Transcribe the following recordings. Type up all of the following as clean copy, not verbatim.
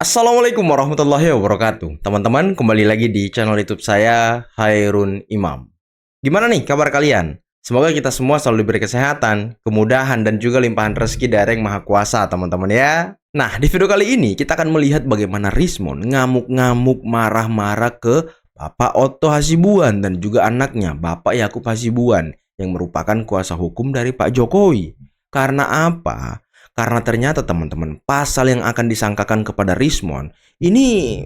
Assalamualaikum warahmatullahi wabarakatuh. Teman-teman, kembali lagi di channel YouTube saya, Hairun Imam. Gimana nih kabar kalian? Semoga kita semua selalu diberi kesehatan, kemudahan, dan juga limpahan rezeki dari Yang Maha Kuasa, teman-teman ya. Nah, di video kali ini kita akan melihat bagaimana Rismon ngamuk-ngamuk marah-marah ke Bapak Otto Hasibuan dan juga anaknya, Bapak Yakub Hasibuan, yang merupakan kuasa hukum dari Pak Jokowi. Karena apa? Karena ternyata teman-teman, pasal yang akan disangkakan kepada Rismon ini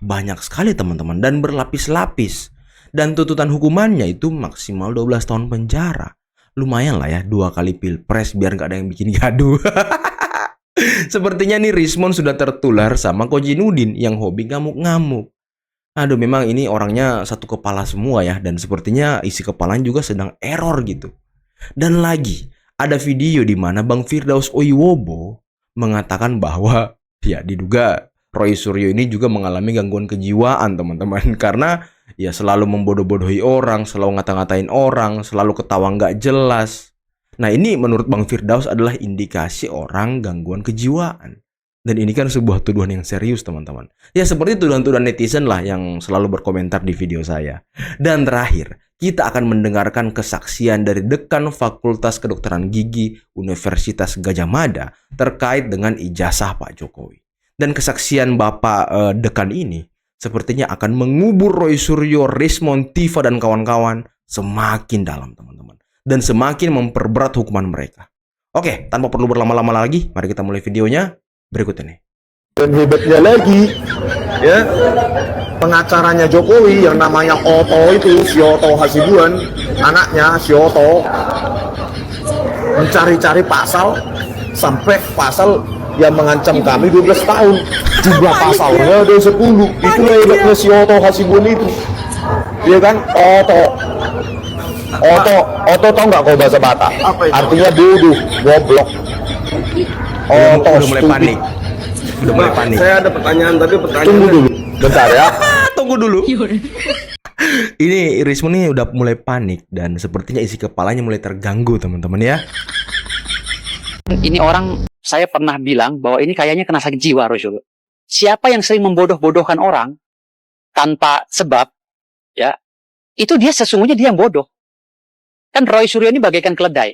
banyak sekali teman-teman dan berlapis-lapis. Dan tuntutan hukumannya itu maksimal 12 tahun penjara. Lumayan lah ya, 2 kali pilpres biar nggak ada yang bikin gaduh. Sepertinya nih Rismon sudah tertular sama Kojinudin yang hobi ngamuk-ngamuk. Aduh, memang ini orangnya satu kepala semua ya, dan sepertinya isi kepalanya juga sedang error gitu. Dan lagi, ada video di mana Bang Firdaus Oiwobo mengatakan bahwa ya diduga Roy Suryo ini juga mengalami gangguan kejiwaan, teman-teman. Karena ya selalu membodoh-bodohi orang, selalu ngata-ngatain orang, selalu ketawa nggak jelas. Nah, ini menurut Bang Firdaus adalah indikasi orang gangguan kejiwaan. Dan ini kan sebuah tuduhan yang serius, teman-teman. Ya seperti tuduhan-tuduhan netizen lah yang selalu berkomentar di video saya. Dan terakhir, kita akan mendengarkan kesaksian dari Dekan Fakultas Kedokteran Gigi Universitas Gadjah Mada terkait dengan ijazah Pak Jokowi. Dan kesaksian Bapak Dekan ini sepertinya akan mengubur Roy Suryo, Rismon, Tifa, dan kawan-kawan semakin dalam, teman-teman. Dan semakin memperberat hukuman mereka. Oke, tanpa perlu berlama-lama lagi, mari kita mulai videonya berikut ini. Dan hebatnya lagi, ya, pengacaranya Jokowi yang namanya Otto itu, si Otto Hasibuan, anaknya si Otto, mencari-cari pasal sampai pasal yang mengancam kami 12 tahun. Jumlah pasalnya ada 10. Itulah hebatnya si Otto Hasibuan itu. Dia kan Otto tau nggak kau bahasa Batak? Artinya bodoh, goblok. Udah mulai panik. Udah mulai panik. Saya ada pertanyaan, tapi pertanyaan. Tunggu dulu, bentar ya. Tunggu dulu. Ini Rismon ini udah mulai panik dan sepertinya isi kepalanya mulai terganggu, teman-teman ya. Ini orang, saya pernah bilang bahwa ini kayaknya kena sakit jiwa, Rasul. Siapa yang sering membodoh-bodohkan orang tanpa sebab, ya, itu dia sesungguhnya dia yang bodoh. Kan Roy Suryo ini bagaikan keledai.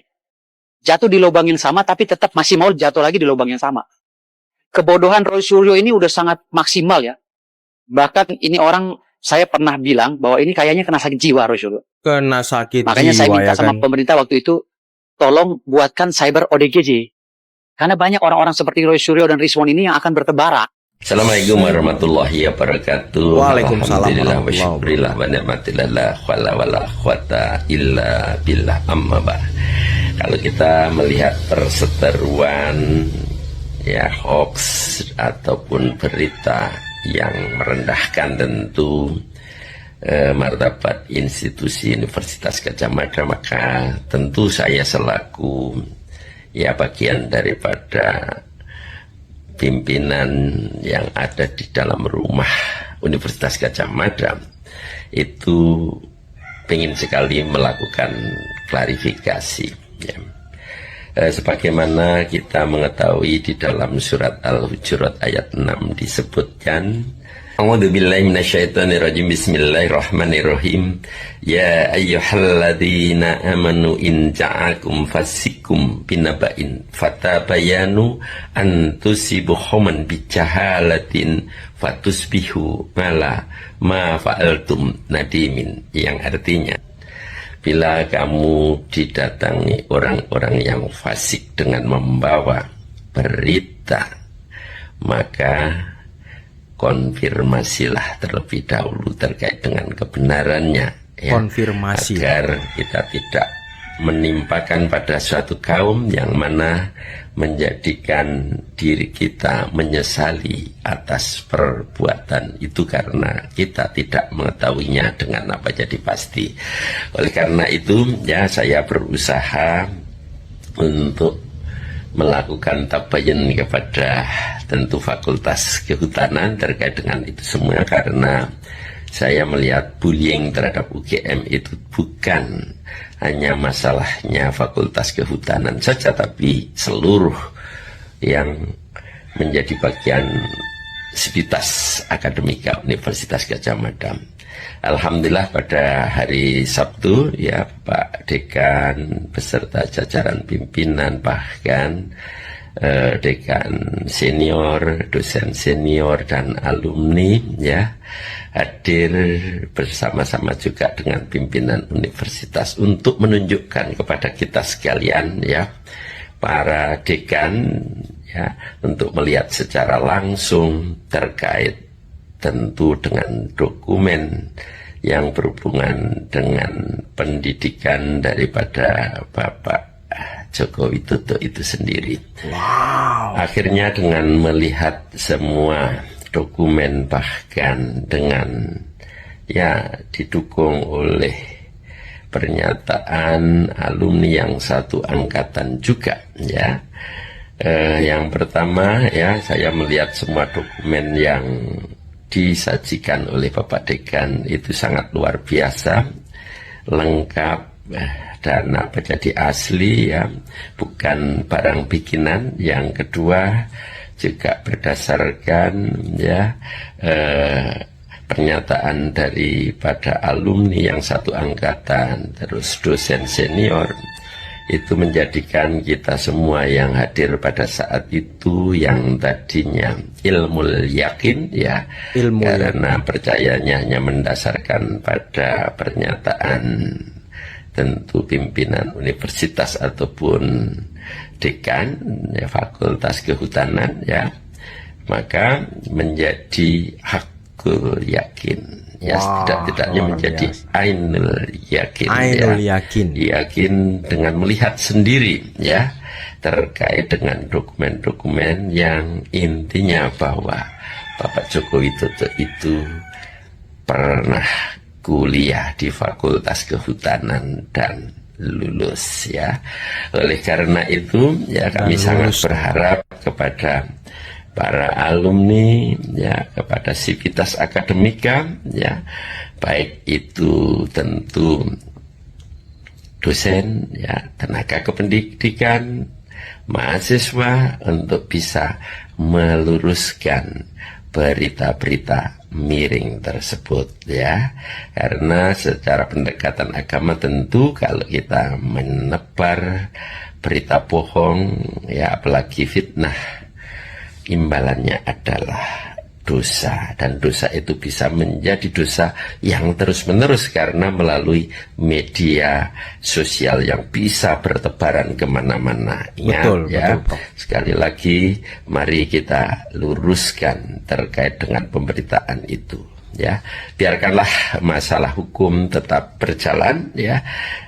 Jatuh di lubang yang sama, tapi tetap masih mau jatuh lagi di lubang yang sama. Kebodohan Roy Suryo ini udah sangat maksimal ya. Bahkan ini orang, saya pernah bilang bahwa ini kayaknya kena sakit jiwa, Roy Suryo. Kena sakit Makanya jiwa, saya minta ya sama kan? pemerintah waktu itu, tolong buatkan cyber ODGJ. Karena banyak orang-orang seperti Roy Suryo dan Rismon ini yang akan bertebaran. Assalamualaikum warahmatullahi wabarakatuh. Waalaikumsalam Alhamdulillah wa warahmatullahi syukurillah wa ni'matillah la hawla wa la quwata illa billah amma ba. Kalau kita melihat perseteruan ya hoax ataupun berita yang merendahkan tentu martabat institusi Universitas Gadjah Mada, maka tentu saya selaku ya bagian daripada pimpinan yang ada di dalam rumah Universitas Gadjah Mada itu ingin sekali melakukan klarifikasi ya. Sebagaimana kita mengetahui di dalam surat Al-Hujurat ayat 6 disebutkan, A'udzubillahi minasyaitonirrajim, bismillahirrahmanirrahim, ya ayyuhalladzina amanu in ja'akum fasikum binaba'in fatabayanu an tusibu qauman bijahalatin fatusbihu ma fa'altum nadimin, yang artinya bila kamu didatangi orang-orang yang fasik dengan membawa berita, maka konfirmasilah terlebih dahulu terkait dengan kebenarannya ya, Konfirmasi agar kita tidak menimpakan pada suatu kaum yang mana menjadikan diri kita menyesali atas perbuatan itu karena kita tidak mengetahuinya dengan apa jadi pasti. Oleh karena itu ya, saya berusaha untuk melakukan tabayun kepada tentu Fakultas Kehutanan terkait dengan itu semua, karena saya melihat bullying terhadap UGM itu bukan hanya masalahnya Fakultas Kehutanan saja, tapi seluruh yang menjadi bagian Sivitas Akademika Universitas Gadjah Mada. Alhamdulillah pada hari Sabtu ya Pak Dekan beserta jajaran pimpinan, bahkan dekan senior, dosen senior dan alumni ya hadir bersama-sama juga dengan pimpinan universitas untuk menunjukkan kepada kita sekalian ya, para dekan ya, untuk melihat secara langsung terkait tentu dengan dokumen yang berhubungan dengan pendidikan daripada Bapak Joko Widodo itu sendiri. Wow. Akhirnya dengan melihat semua dokumen, bahkan dengan ya didukung oleh pernyataan alumni yang satu angkatan juga ya. Yang pertama ya, saya melihat semua dokumen yang disajikan oleh Bapak Dekan itu sangat luar biasa, lengkap dan jadi asli ya, bukan barang bikinan. Yang kedua juga berdasarkan ya pernyataan daripada alumni yang satu angkatan, terus dosen senior, itu menjadikan kita semua yang hadir pada saat itu yang tadinya ilmu yakin ya, karena percayanya hanya mendasarkan pada pernyataan tentu pimpinan universitas ataupun dekan ya, fakultas kehutanan ya, maka menjadi hakul yakin ya, tidak-tidaknya menjadi ainul yakin. Ainul ya. yakin. Yakin dengan melihat sendiri ya terkait dengan dokumen-dokumen yang intinya bahwa Bapak Joko Widodo itu pernah kuliah di Fakultas Kehutanan dan lulus ya. Oleh karena itu ya kami sangat berharap kepada para alumni ya, kepada Sivitas Akademika ya, baik itu tentu dosen ya, tenaga kependidikan, mahasiswa, untuk bisa meluruskan berita-berita miring tersebut ya, karena secara pendekatan agama tentu kalau kita menebar berita bohong ya, apalagi fitnah, imbalannya adalah dosa, dan dosa itu bisa menjadi dosa yang terus-menerus karena melalui media sosial yang bisa bertebaran kemana-mana. Ingat ya, betul, sekali lagi mari kita luruskan terkait dengan pemberitaan itu ya, biarkanlah masalah hukum tetap berjalan ya.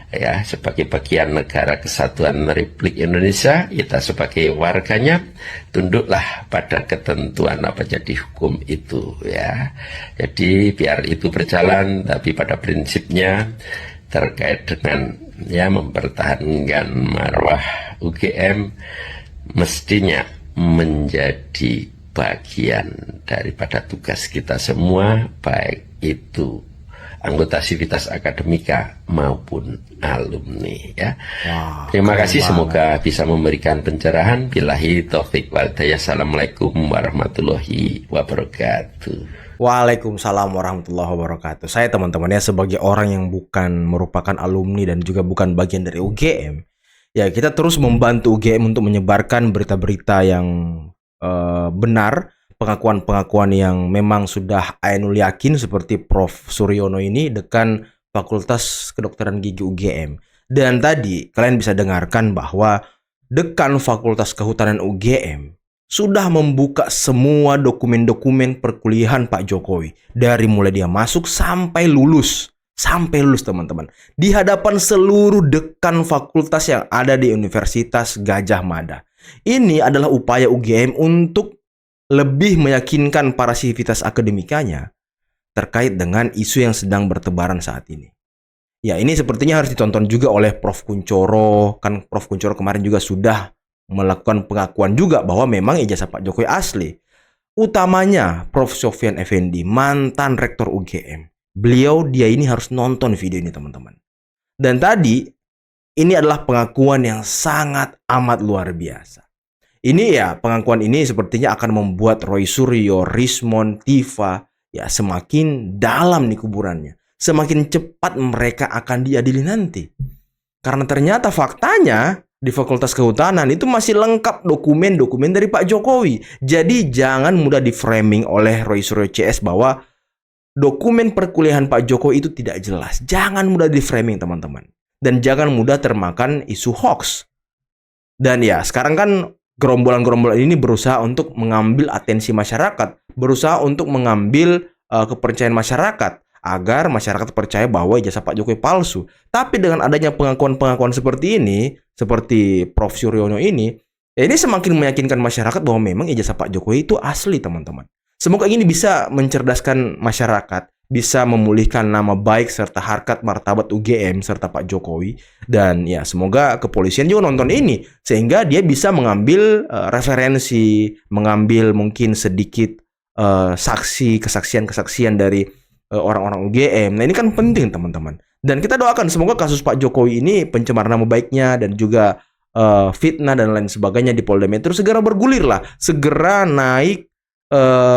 Ya, sebagai bagian negara kesatuan Republik Indonesia, kita sebagai warganya tunduklah pada ketentuan apa jadi hukum itu ya. Jadi biar itu berjalan, tapi pada prinsipnya terkait dengan ya mempertahankan marwah UGM mestinya menjadi bagian daripada tugas kita semua, baik itu anggota Sivitas Akademika maupun alumni ya. Terima kasih, semoga bisa memberikan pencerahan. Billahi taufik wal hidayah. Assalamualaikum warahmatullahi wabarakatuh. Waalaikumsalam warahmatullahi wabarakatuh. Saya teman-temannya sebagai orang yang bukan merupakan alumni dan juga bukan bagian dari UGM, ya kita terus membantu UGM untuk menyebarkan berita-berita yang benar, pengakuan-pengakuan yang memang sudah ainul yakin, seperti Prof. Suryono ini, dekan Fakultas Kedokteran Gigi UGM. Dan tadi kalian bisa dengarkan bahwa dekan Fakultas Kehutanan UGM sudah membuka semua dokumen-dokumen perkuliahan Pak Jokowi, dari mulai dia masuk sampai lulus teman-teman, di hadapan seluruh dekan fakultas yang ada di Universitas Gadjah Mada. Ini adalah upaya UGM untuk lebih meyakinkan para sivitas akademikanya terkait dengan isu yang sedang bertebaran saat ini. Ya, ini sepertinya harus ditonton juga oleh Prof. Kunchoro. Kan Prof. Kunchoro kemarin juga sudah melakukan pengakuan juga bahwa memang ijazah Pak Jokowi asli. Utamanya Prof. Sofyan Effendi, mantan rektor UGM. Dia ini harus nonton video ini teman-teman. Dan tadi ini adalah pengakuan yang sangat amat luar biasa. Ini ya, pengakuan ini sepertinya akan membuat Roy Suryo, Rismon, Tifa ya semakin dalam nih kuburannya. Semakin cepat mereka akan diadili nanti. Karena ternyata faktanya di Fakultas Kehutanan itu masih lengkap dokumen-dokumen dari Pak Jokowi. Jadi jangan mudah di-framing oleh Roy Suryo CS bahwa dokumen perkuliahan Pak Jokowi itu tidak jelas. Jangan mudah di-framing, teman-teman. Dan jangan mudah termakan isu hoax. Dan ya, sekarang kan gerombolan-gerombolan ini berusaha untuk mengambil atensi masyarakat, berusaha untuk mengambil kepercayaan masyarakat agar masyarakat percaya bahwa ijazah Pak Jokowi palsu. Tapi dengan adanya pengakuan-pengakuan seperti ini, seperti Prof. Suryono ini semakin meyakinkan masyarakat bahwa memang ijazah Pak Jokowi itu asli, teman-teman. Semoga ini bisa mencerdaskan masyarakat, bisa memulihkan nama baik serta harkat martabat UGM serta Pak Jokowi. Dan ya, semoga kepolisian juga nonton ini sehingga dia bisa mengambil referensi, mengambil mungkin sedikit kesaksian dari orang-orang UGM. Nah, ini kan penting, teman-teman. Dan kita doakan semoga kasus Pak Jokowi ini, pencemaran nama baiknya dan juga fitnah dan lain sebagainya di Polda Metro segera bergulir lah, segera naik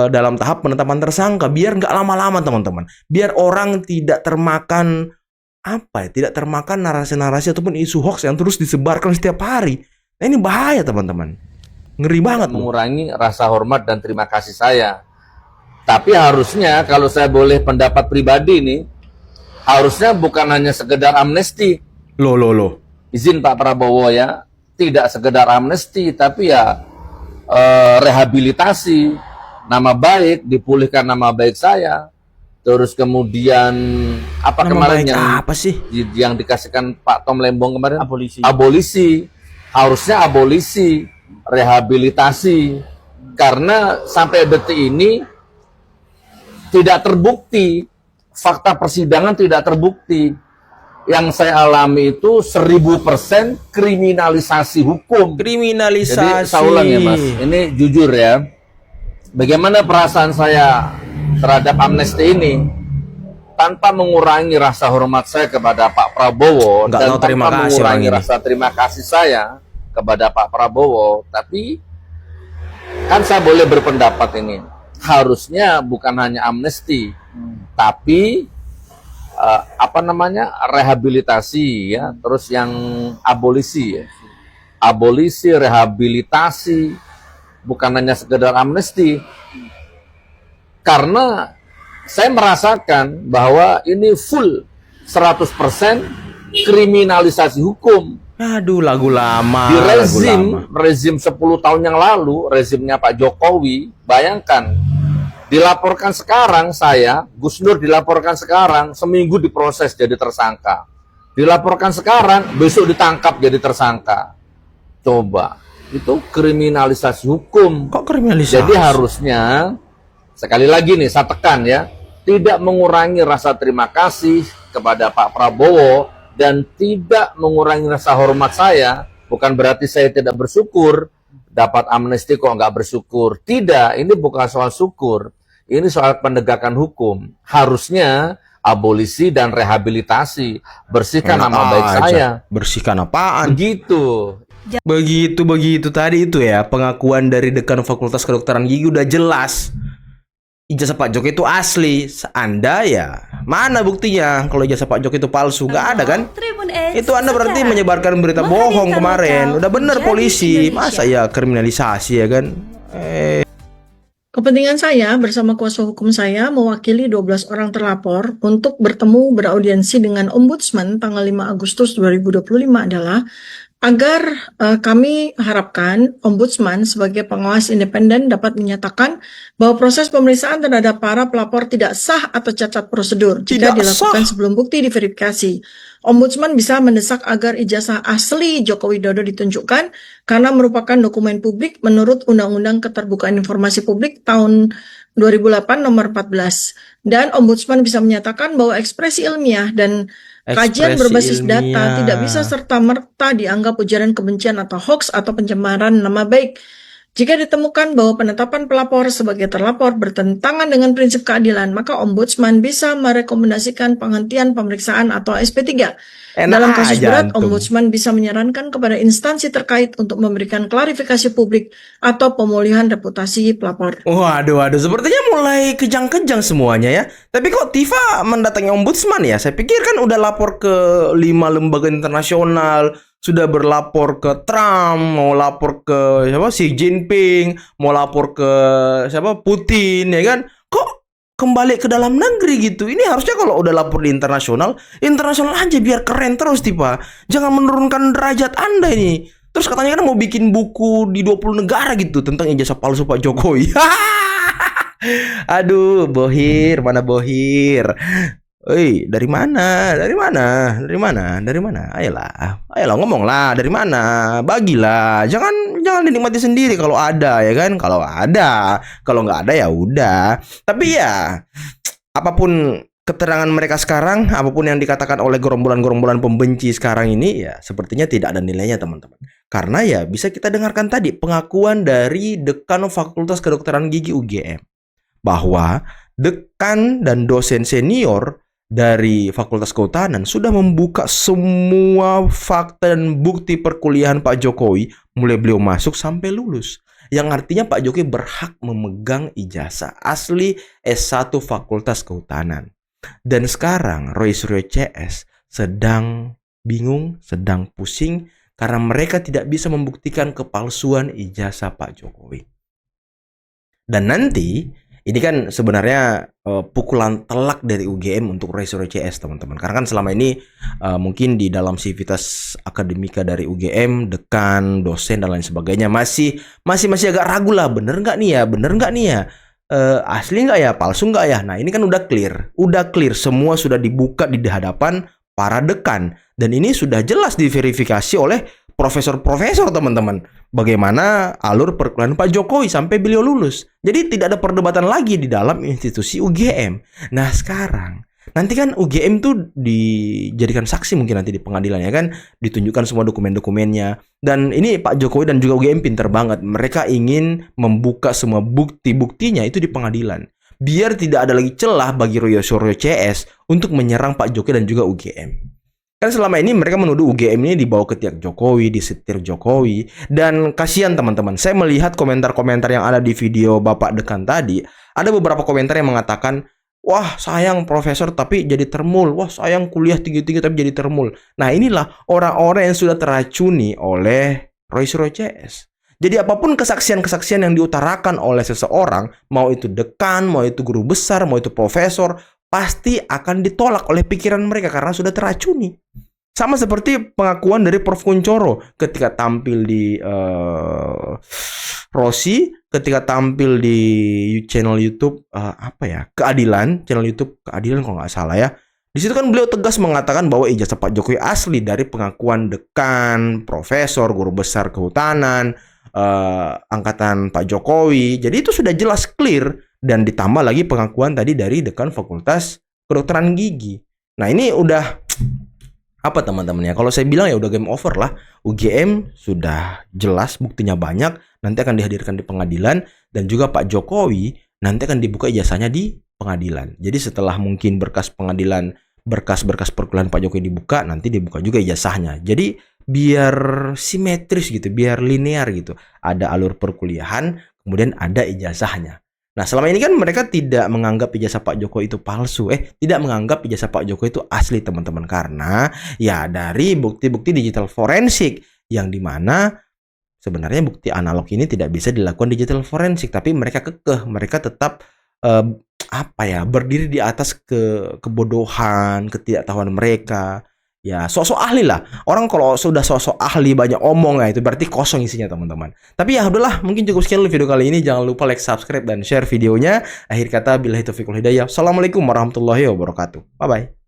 dalam tahap penetapan tersangka, biar nggak lama-lama, teman-teman. Biar orang tidak termakan tidak termakan narasi-narasi ataupun isu hoax yang terus disebarkan setiap hari. Nah, ini bahaya, teman-teman. Ngeri banget. Mengurangi rasa hormat dan terima kasih saya. Tapi harusnya kalau saya boleh pendapat pribadi nih, harusnya bukan hanya sekedar amnesti. Loh. Izin Pak Prabowo ya, tidak sekedar amnesti, tapi ya rehabilitasi, nama baik, dipulihkan nama baik saya. Terus kemudian apa nama kemarin baik apa sih? yang dikasihkan Pak Tom Lembong kemarin? Abolisi. Harusnya abolisi, rehabilitasi. Karena sampai detik ini tidak terbukti, fakta persidangan tidak terbukti. Yang saya alami itu 1000% kriminalisasi hukum. Kriminalisasi. Jadi saya ulang ya Mas, ini jujur ya. Bagaimana perasaan saya terhadap amnesti ini? Tanpa mengurangi rasa hormat saya kepada Pak Prabowo dan tanpa mengurangi rasa terima kasih saya kepada Pak Prabowo, tapi kan saya boleh berpendapat ini. Harusnya bukan hanya amnesti, tapi rehabilitasi ya, terus yang abolisi ya. Abolisi, rehabilitasi, bukan hanya sekedar amnesti. Karena saya merasakan bahwa ini full 100% kriminalisasi hukum. Aduh, lagu lama. Di rezim 10 tahun yang lalu, rezimnya Pak Jokowi, bayangkan, dilaporkan sekarang saya, Gus Nur dilaporkan sekarang, seminggu diproses jadi tersangka. Dilaporkan sekarang, besok ditangkap jadi tersangka. Coba, itu kriminalisasi hukum. Kok kriminalisasi? Jadi harusnya, sekali lagi nih, saya tekan ya, tidak mengurangi rasa terima kasih kepada Pak Prabowo, dan tidak mengurangi rasa hormat saya, bukan berarti saya tidak bersyukur, dapat amnesti kok nggak bersyukur. Tidak, ini bukan soal syukur. Ini soal penegakan hukum. Harusnya abolisi dan rehabilitasi. Bersihkan nama baik saya. Bersihkan apaan? Begitu tadi itu ya, pengakuan dari Dekan Fakultas Kedokteran Gigi udah jelas. Ijazah Pak Jokowi itu asli. Anda ya, mana buktinya kalau ijazah Pak Jokowi itu palsu? Nggak ada kan? Itu Anda berarti menyebarkan berita bohong kemarin. Udah bener polisi. Masa ya kriminalisasi ya kan? Kepentingan saya bersama kuasa hukum saya mewakili 12 orang terlapor untuk bertemu beraudiensi dengan Ombudsman tanggal 5 Agustus 2025 adalah agar kami harapkan Ombudsman sebagai pengawas independen dapat menyatakan bahwa proses pemeriksaan terhadap para pelapor tidak sah atau cacat prosedur jika dilakukan sebelum bukti diverifikasi. Ombudsman bisa mendesak agar ijazah asli Joko Widodo ditunjukkan karena merupakan dokumen publik menurut Undang-Undang Keterbukaan Informasi Publik tahun 2008 nomor 14. Dan Ombudsman bisa menyatakan bahwa ekspresi ilmiah dan kajian berbasis data tidak bisa serta-merta dianggap ujaran kebencian atau hoax atau pencemaran nama baik. Jika ditemukan bahwa penetapan pelapor sebagai terlapor bertentangan dengan prinsip keadilan, maka Ombudsman bisa merekomendasikan penghentian pemeriksaan atau SP3. Enak Dalam kasus aja berat, antum. Ombudsman bisa menyarankan kepada instansi terkait untuk memberikan klarifikasi publik atau pemulihan reputasi pelapor. Waduh, sepertinya mulai kejang-kejang semuanya ya. Tapi kok Tifa mendatangi ombudsman ya? Saya pikir kan udah lapor ke 5 lembaga internasional, sudah berlapor ke Trump, mau lapor ke siapa Xi Jinping, mau lapor ke siapa Putin ya kan? Kok kembali ke dalam negeri gitu? Ini harusnya kalau udah lapor di internasional, internasional aja biar keren terus Tifa. Jangan menurunkan derajat Anda ini. Terus katanya kan mau bikin buku di 20 negara gitu tentang ijazah palsu Pak Jokowi. Aduh, Bohir, mana Bohir? Dari mana? Dari mana? Dari mana? Dari mana? Ayolah ngomonglah dari mana? Bagilah. Jangan dinikmati sendiri kalau ada ya kan? Kalau ada, kalau nggak ada ya udah. Tapi ya apapun keterangan mereka sekarang, apapun yang dikatakan oleh gerombolan-gerombolan pembenci sekarang ini ya sepertinya tidak ada nilainya teman-teman. Karena ya bisa kita dengarkan tadi pengakuan dari Dekan Fakultas Kedokteran Gigi UGM bahwa dekan dan dosen senior dari Fakultas Kehutanan sudah membuka semua fakta dan bukti perkuliahan Pak Jokowi mulai beliau masuk sampai lulus. Yang artinya Pak Jokowi berhak memegang ijazah asli S1 Fakultas Kehutanan. Dan sekarang Roy Suryo CS sedang bingung, sedang pusing karena mereka tidak bisa membuktikan kepalsuan ijazah Pak Jokowi. Dan nanti ini kan sebenarnya pukulan telak dari UGM untuk Roy Suryo CS teman-teman. Karena kan selama ini mungkin di dalam sivitas akademika dari UGM, dekan, dosen dan lain sebagainya masih agak ragu lah, bener nggak nih ya, asli nggak ya, palsu nggak ya. Nah ini kan udah clear, semua sudah dibuka di hadapan para dekan dan ini sudah jelas diverifikasi oleh profesor-profesor teman-teman. Bagaimana alur perkuliahan Pak Jokowi sampai beliau lulus. Jadi tidak ada perdebatan lagi di dalam institusi UGM. Nah sekarang, nanti kan UGM tuh dijadikan saksi mungkin nanti di pengadilan ya kan. Ditunjukkan semua dokumen-dokumennya. Dan ini Pak Jokowi dan juga UGM pinter banget. Mereka ingin membuka semua bukti-buktinya itu di pengadilan. Biar tidak ada lagi celah bagi Roy Suryo CS untuk menyerang Pak Jokowi dan juga UGM. Kan selama ini mereka menuduh UGM ini dibawa ke tiak Jokowi, disetir Jokowi. Dan kasihan teman-teman, saya melihat komentar-komentar yang ada di video Bapak Dekan tadi. Ada beberapa komentar yang mengatakan, wah sayang profesor tapi jadi termul. Wah sayang kuliah tinggi-tinggi tapi jadi termul. Nah inilah orang-orang yang sudah teracuni oleh Roy Suryo CS. Jadi apapun kesaksian-kesaksian yang diutarakan oleh seseorang, mau itu dekan, mau itu guru besar, mau itu profesor, pasti akan ditolak oleh pikiran mereka karena sudah teracuni. Sama seperti pengakuan dari Prof. Kunchoro ketika tampil di Rossi, ketika tampil di channel YouTube Keadilan, channel YouTube Keadilan kalau nggak salah ya. Di situ kan beliau tegas mengatakan bahwa ijazah Pak Jokowi asli dari pengakuan dekan, profesor, guru besar kehutanan, angkatan Pak Jokowi. Jadi itu sudah jelas clear. Dan ditambah lagi pengakuan tadi dari dekan Fakultas Kedokteran Gigi. Nah ini udah apa teman-teman ya? Kalau saya bilang ya udah game over lah. UGM sudah jelas buktinya banyak. Nanti akan dihadirkan di pengadilan. Dan juga Pak Jokowi nanti akan dibuka ijazahnya di pengadilan. Jadi setelah mungkin berkas pengadilan, berkas-berkas perkuliahan Pak Jokowi dibuka, nanti dibuka juga ijazahnya. Jadi biar simetris gitu, biar linear gitu. Ada alur perkuliahan, kemudian ada ijazahnya. Nah selama ini kan mereka tidak menganggap ijazah Pak Jokowi itu palsu, tidak menganggap ijazah Pak Jokowi itu asli teman-teman. Karena ya dari bukti-bukti digital forensik yang dimana sebenarnya bukti analog ini tidak bisa dilakukan digital forensik, tapi mereka kekeh, mereka tetap berdiri di atas kebodohan, ketidaktahuan mereka. Ya sosok ahli lah. Orang kalau sudah sosok ahli banyak omong ya itu berarti kosong isinya teman-teman. Tapi ya udahlah, mungkin cukup sekian dulu video kali ini. Jangan lupa like, subscribe dan share videonya. Akhir kata billahi taufiq wal hidayah. Assalamualaikum warahmatullahi wabarakatuh. Bye bye.